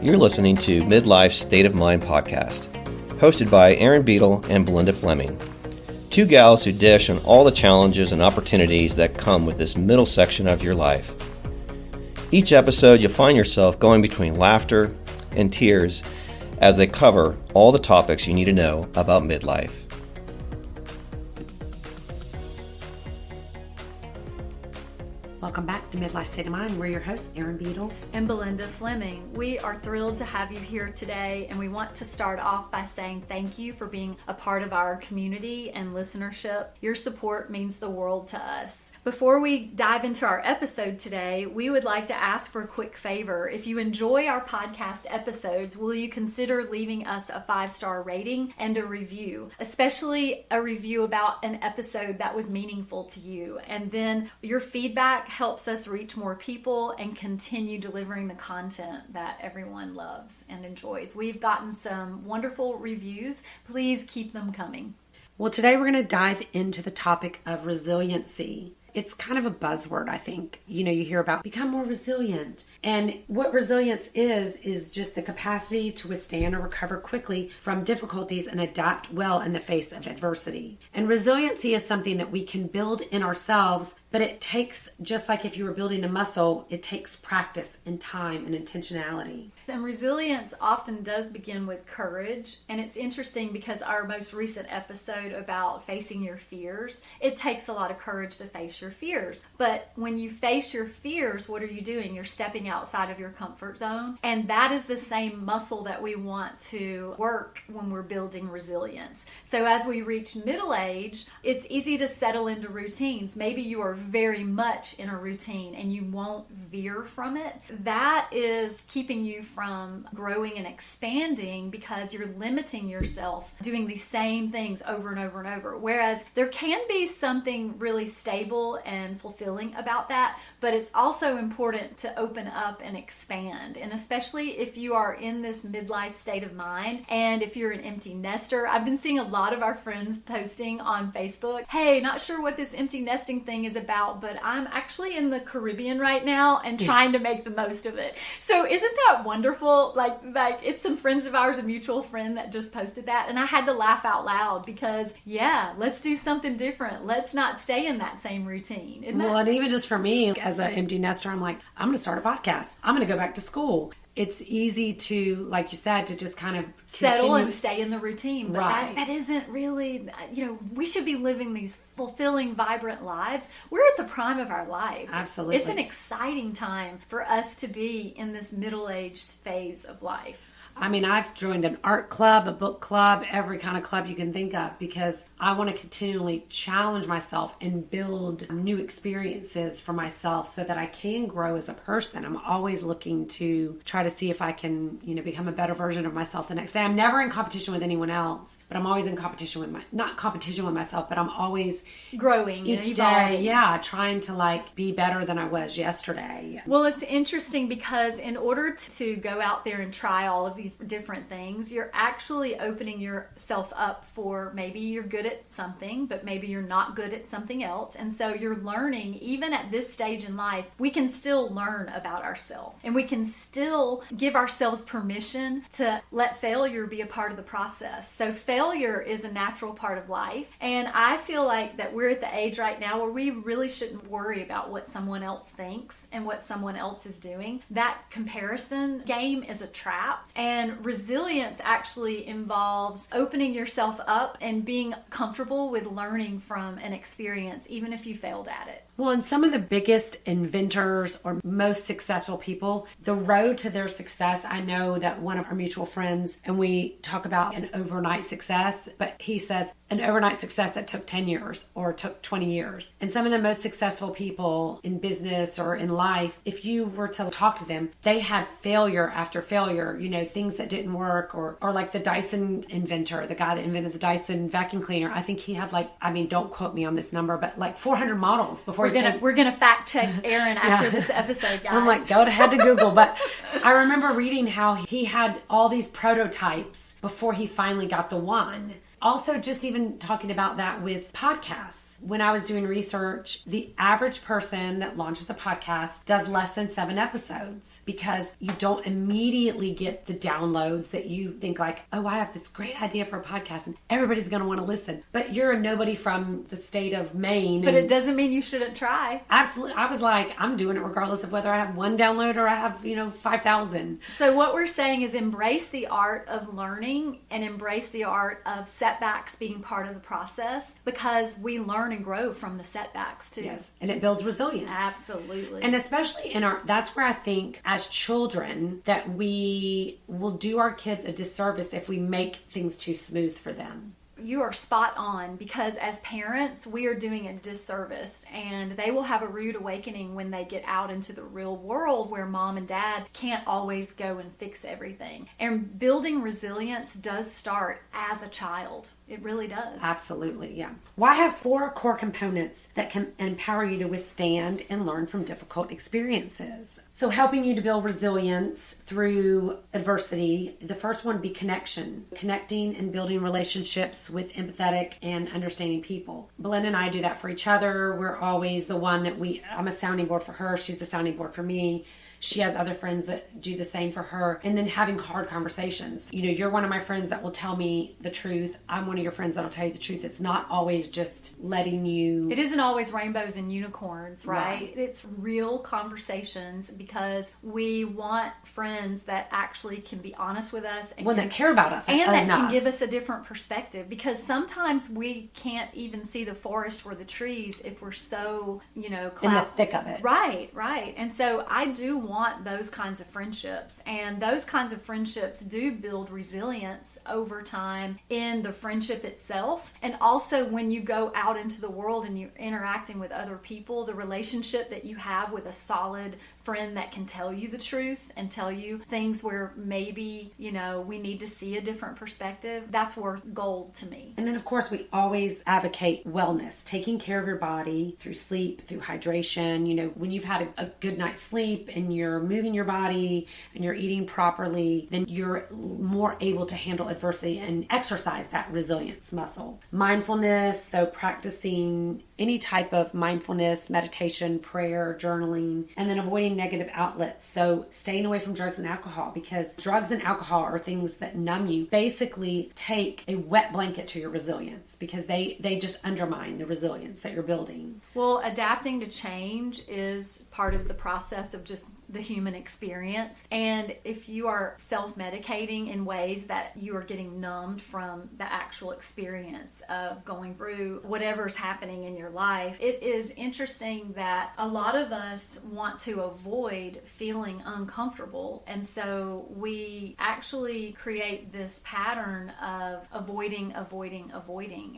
You're listening to Midlife State of Mind podcast, hosted by Erin and Belinda Fleming, two gals who dish on all the challenges and opportunities that come with this middle section of your life. Each episode, you'll find yourself going between laughter and tears as they cover all the topics you need to know about midlife. Welcome back to Midlife State of Mind. We're your hosts, Erin and Belinda Fleming. We are thrilled to have you here today, and we want to start off by saying thank you for being a part of our community and listenership. Your support means the world to us. Before we dive into our episode today, we would like to ask for a quick favor. If you enjoy our podcast episodes, will you consider leaving us a 5-star rating and a review, especially a review about an episode that was meaningful to you? And then your feedback helps us reach more people and continue delivering the content that everyone loves and enjoys. We've gotten some wonderful reviews. Please keep them coming. Well, today we're going to dive into the topic of resiliency. It's kind of a buzzword, I think. You hear about become more resilient. And what resilience is just the capacity to withstand or recover quickly from difficulties and adapt well in the face of adversity. And resiliency is something that we can build in ourselves, but it takes, just like if you were building a muscle, it takes practice and time and intentionality. And resilience often does begin with courage. And it's interesting because our most recent episode about facing your fears, it takes a lot of courage to face your fears. But when you face your fears, what are you doing? You're stepping outside of your comfort zone. And that is the same muscle that we want to work when we're building resilience. So as we reach middle age, it's easy to settle into routines. Maybe you are very much in a routine and you won't veer from it. That is keeping you from growing and expanding because you're limiting yourself doing the same things over and over and over. Whereas there can be something really stable and fulfilling about that, but it's also important to open up and expand. And especially if you are in this midlife state of mind and if you're an empty nester. I've been seeing a lot of our friends posting on Facebook, hey, not sure what this empty nesting thing is about, but I'm actually in the Caribbean right now and trying to make the most of it. So isn't that wonderful? Like it's some friends of ours, a mutual friend that just posted that, and I had to laugh out loud because let's do something different. Let's not stay in that same routine. And even just for me as an empty nester, I'm like, I'm going to start a podcast. I'm going to go back to school. It's easy to, like you said, to just kind of settle and stay in the routine. But right. that isn't really, we should be living these fulfilling, vibrant lives. We're at the prime of our life. Absolutely. It's an exciting time for us to be in this middle-aged phase of life. I mean, I've joined an art club, a book club, every kind of club you can think of because I want to continually challenge myself and build new experiences for myself so that I can grow as a person. I'm always looking to try to see if I can, become a better version of myself the next day. I'm never in competition with anyone else, but I'm always in competition with not competition with myself, but I'm always growing each day. Trying to be better than I was yesterday. Well, it's interesting because in order to go out there and try all of these different things, you're actually opening yourself up for maybe you're good at something, but maybe you're not good at something else. And so you're learning, even at this stage in life, we can still learn about ourselves and we can still give ourselves permission to let failure be a part of the process. So failure is a natural part of life. And I feel like that we're at the age right now where we really shouldn't worry about what someone else thinks and what someone else is doing. That comparison game is a trap. And resilience actually involves opening yourself up and being comfortable with learning from an experience, even if you failed at it. Well, and some of the biggest inventors or most successful people, the road to their success, I know that one of our mutual friends, and we talk about an overnight success, but he says an overnight success that took 10 years or took 20 years. And some of the most successful people in business or in life, if you were to talk to them, they had failure after failure, things that didn't work or like the Dyson inventor, the guy that invented the Dyson vacuum cleaner. I think he had don't quote me on this number, but 400 models before we're gonna fact check Erin after this episode, guys. I'm like, go ahead to Google. But I remember reading how he had all these prototypes before he finally got the one. also just even talking about that with podcasts. When I was doing research, the average person that launches a podcast does less than 7 episodes because you don't immediately get the downloads that you think like, oh, I have this great idea for a podcast and everybody's going to want to listen. But you're a nobody from the state of Maine. But it doesn't mean you shouldn't try. Absolutely. I was like, I'm doing it regardless of whether I have 1 download or I have, 5,000. So what we're saying is embrace the art of learning and embrace the art of setbacks being part of the process, because we learn and grow from the setbacks too. Yes. And it builds resilience. Absolutely. And especially that's where I think as children that we will do our kids a disservice if we make things too smooth for them. You are spot on, because as parents, we are doing a disservice, and they will have a rude awakening when they get out into the real world where mom and dad can't always go and fix everything. And building resilience does start as a child. It really does. Absolutely, yeah. Well, I have 4 core components that can empower you to withstand and learn from difficult experiences. So helping you to build resilience through adversity. The first one would be connection. Connecting and building relationships with empathetic and understanding people. Belinda and I do that for each other. We're always the one that I'm a sounding board for her. She's the sounding board for me. She has other friends that do the same for her. And then having hard conversations. You're one of my friends that will tell me the truth. I'm one of your friends that'll tell you the truth. It's not always just letting you... It isn't always rainbows and unicorns, right? It's real conversations, because we want friends that actually can be honest with us. And that care about us. And that can give us a different perspective. Because sometimes we can't even see the forest for the trees if we're so, in the thick of it. Right. And so I do want those kinds of friendships, and those kinds of friendships do build resilience over time in the friendship itself, and also when you go out into the world and you're interacting with other people, the relationship that you have with a solid friend that can tell you the truth and tell you things where maybe we need to see a different perspective, that's worth gold to me. And then of course we always advocate wellness, taking care of your body through sleep, through hydration. When you've had a good night's sleep and you're moving your body and you're eating properly, then you're more able to handle adversity and exercise that resilience muscle. Mindfulness, so practicing any type of mindfulness, meditation, prayer, journaling, and then avoiding negative outlets. So staying away from drugs and alcohol, because drugs and alcohol are things that numb you, basically take a wet blanket to your resilience, because they just undermine the resilience that you're building. Well, adapting to change is part of the process of just the human experience. And if you are self-medicating in ways that you are getting numbed from the actual experience of going through whatever's happening in your life, it is interesting that a lot of us want to avoid feeling uncomfortable. And so we actually create this pattern of avoiding.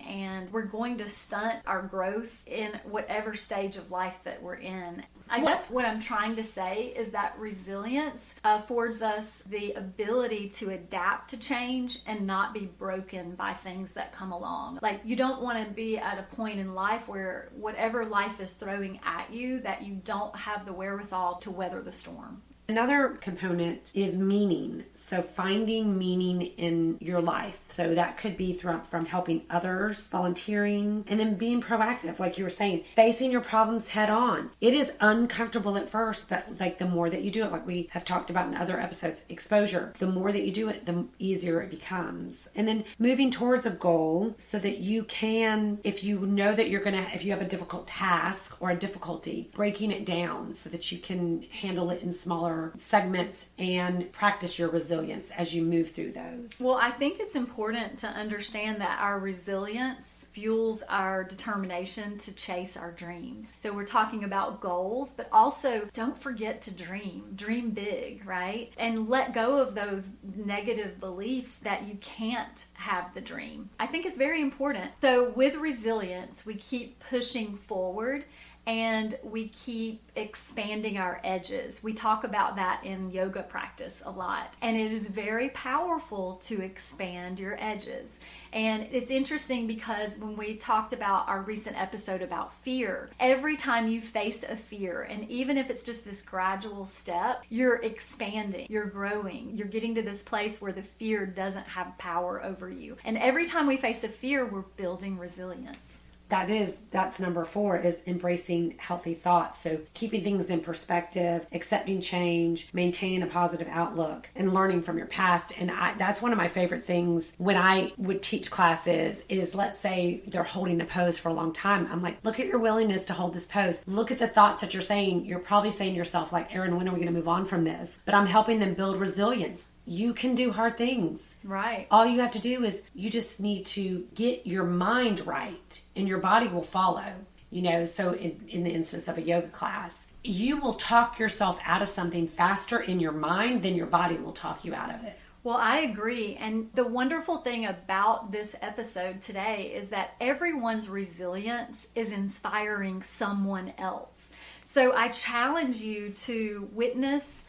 And we're going to stunt our growth in whatever stage of life that we're in. I guess what I'm trying to say is that resilience affords us the ability to adapt to change and not be broken by things that come along. Like, you don't want to be at a point in life where whatever life is throwing at you, that you don't have the wherewithal to weather the storm. Another component is meaning. So finding meaning in your life. So that could be from helping others, volunteering, and then being proactive, like you were saying, facing your problems head on. It is uncomfortable at first, but like the more that you do it, like we have talked about in other episodes, exposure. The more that you do it, the easier it becomes. And then moving towards a goal so that you can, if you know that if you have a difficult task or a difficulty, breaking it down so that you can handle it in smaller segments and practice your resilience as you move through those. Well, I think it's important to understand that our resilience fuels our determination to chase our dreams. So we're talking about goals, but also don't forget to dream. Dream big, right? And let go of those negative beliefs that you can't have the dream. I think it's very important. So with resilience, we keep pushing forward, and we keep expanding our edges. We talk about that in yoga practice a lot, and it is very powerful to expand your edges. And it's interesting because when we talked about our recent episode about fear, every time you face a fear, and even if it's just this gradual step, you're expanding, you're growing, you're getting to this place where the fear doesn't have power over you. And every time we face a fear, we're building resilience. That's number 4, is embracing healthy thoughts. So keeping things in perspective, accepting change, maintaining a positive outlook, and learning from your past. And that's one of my favorite things when I would teach classes is, let's say they're holding a pose for a long time. I'm like, look at your willingness to hold this pose. Look at the thoughts that you're saying. You're probably saying to yourself, like, Erin, when are we going to move on from this? But I'm helping them build resilience. You can do hard things. Right. All you have to do is you just need to get your mind right, and your body will follow. So in the instance of a yoga class, you will talk yourself out of something faster in your mind than your body will talk you out of it. Well, I agree. And the wonderful thing about this episode today is that everyone's resilience is inspiring someone else. So I challenge you to witness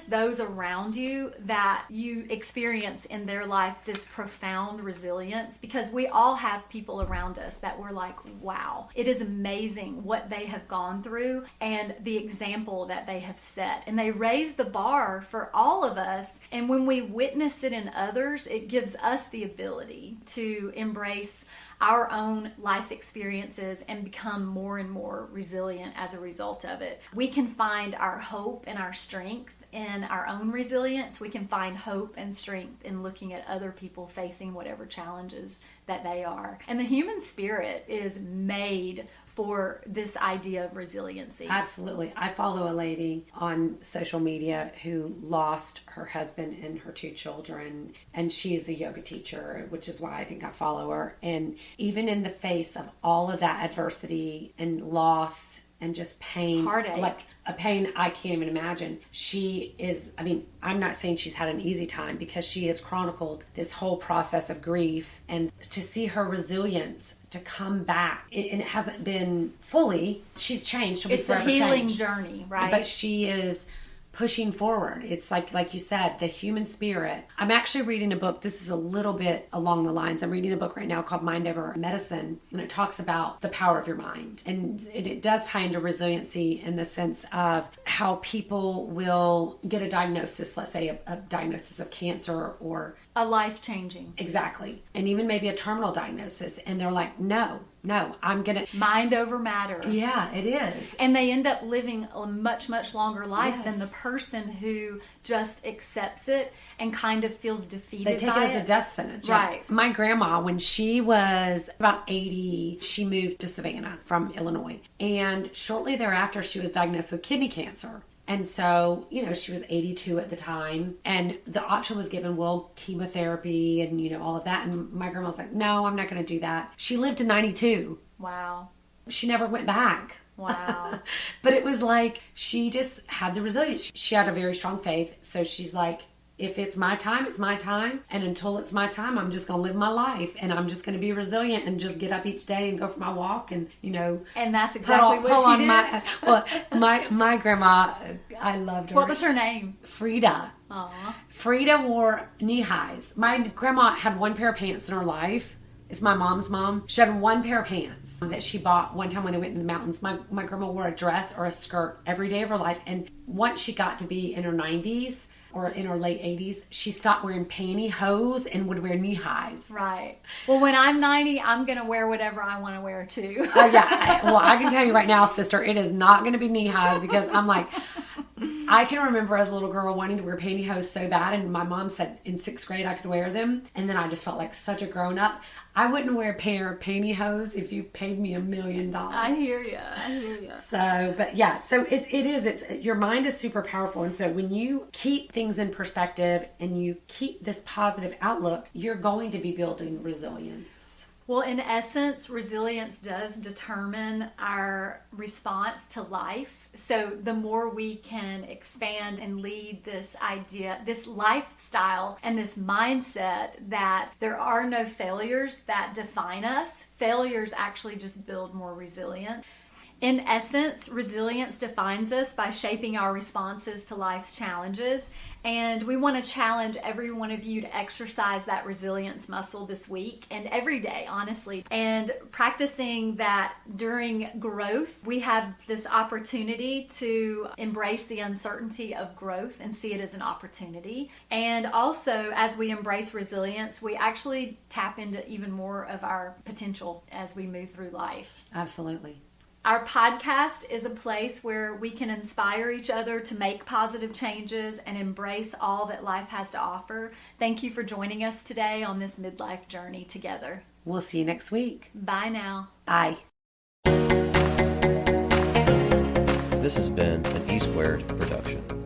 those around you that you experience in their life this profound resilience, because we all have people around us that we're like, wow, it is amazing what they have gone through and the example that they have set. And they raise the bar for all of us. And when we witness it in others, it gives us the ability to embrace our own life experiences and become more and more resilient as a result of it. We can find our hope and our strength in our own resilience. We can find hope and strength in looking at other people facing whatever challenges that they are. And the human spirit is made for this idea of resiliency. Absolutely. I follow a lady on social media who lost her husband and her 2 children, and she is a yoga teacher, which is why I think I follow her. And even in the face of all of that adversity and loss and just pain, heartache, like a pain I can't even imagine. She is, I'm not saying she's had an easy time, because she has chronicled this whole process of grief, and to see her resilience to come back, and it hasn't been fully, she's changed. She'll be forever changed. It's a healing journey, right? But she is pushing forward. It's like you said, the human spirit. I'm actually reading a book. This is a little bit along the lines. I'm reading a book right now called Mind Over Medicine, and it talks about the power of your mind. And it does tie into resiliency in the sense of how people will get a diagnosis, let's say a diagnosis of cancer or a life-changing. Exactly. And even maybe a terminal diagnosis. And they're like, no, I'm going to... Mind over matter. Yeah, it is. And they end up living a much, much longer life Yes. than the person who just accepts it and kind of feels defeated They take by it as a death sentence. Right. Yeah. My grandma, when she was about 80, she moved to Savannah from Illinois. And shortly thereafter, she was diagnosed with kidney cancer. And so, she was 82 at the time, and the option was given, well, chemotherapy and, all of that. And my grandma was like, no, I'm not going to do that. She lived to 92. Wow. She never went back. Wow. But it was like, she just had the resilience. She had a very strong faith. So she's like, if it's my time, it's my time. And until it's my time, I'm just going to live my life. And I'm just going to be resilient and just get up each day and go for my walk. And, And that's exactly what she did. My grandma, I loved her. What was her name? Frida. Aw. Frida wore knee highs. My grandma had one pair of pants in her life. It's my mom's mom. She had one pair of pants that she bought one time when they went in the mountains. My grandma wore a dress or a skirt every day of her life. And once she got to be in her 90s, or in her late 80s, she stopped wearing pantyhose and would wear knee highs. Right. Well, when I'm 90, I'm going to wear whatever I want to wear too. Oh, yeah. I can tell you right now, sister, it is not going to be knee highs, because I'm like, I can remember as a little girl wanting to wear pantyhose so bad, and my mom said in 6th grade I could wear them, and then I just felt like such a grown-up. I wouldn't wear a pair of pantyhose if you paid me $1 million. I hear you. So, but yeah, so it is, your mind is super powerful. And so when you keep things in perspective and you keep this positive outlook, you're going to be building resilience. Well, in essence, resilience does determine our response to life. So the more we can expand and lead this idea, this lifestyle and this mindset that there are no failures that define us, failures actually just build more resilience. In essence, resilience defines us by shaping our responses to life's challenges. And we want to challenge every one of you to exercise that resilience muscle this week and every day, honestly. And practicing that during growth, we have this opportunity to embrace the uncertainty of growth and see it as an opportunity. And also, as we embrace resilience, we actually tap into even more of our potential as we move through life. Absolutely. Our podcast is a place where we can inspire each other to make positive changes and embrace all that life has to offer. Thank you for joining us today on this midlife journey together. We'll see you next week. Bye now. Bye. This has been an E Squared production.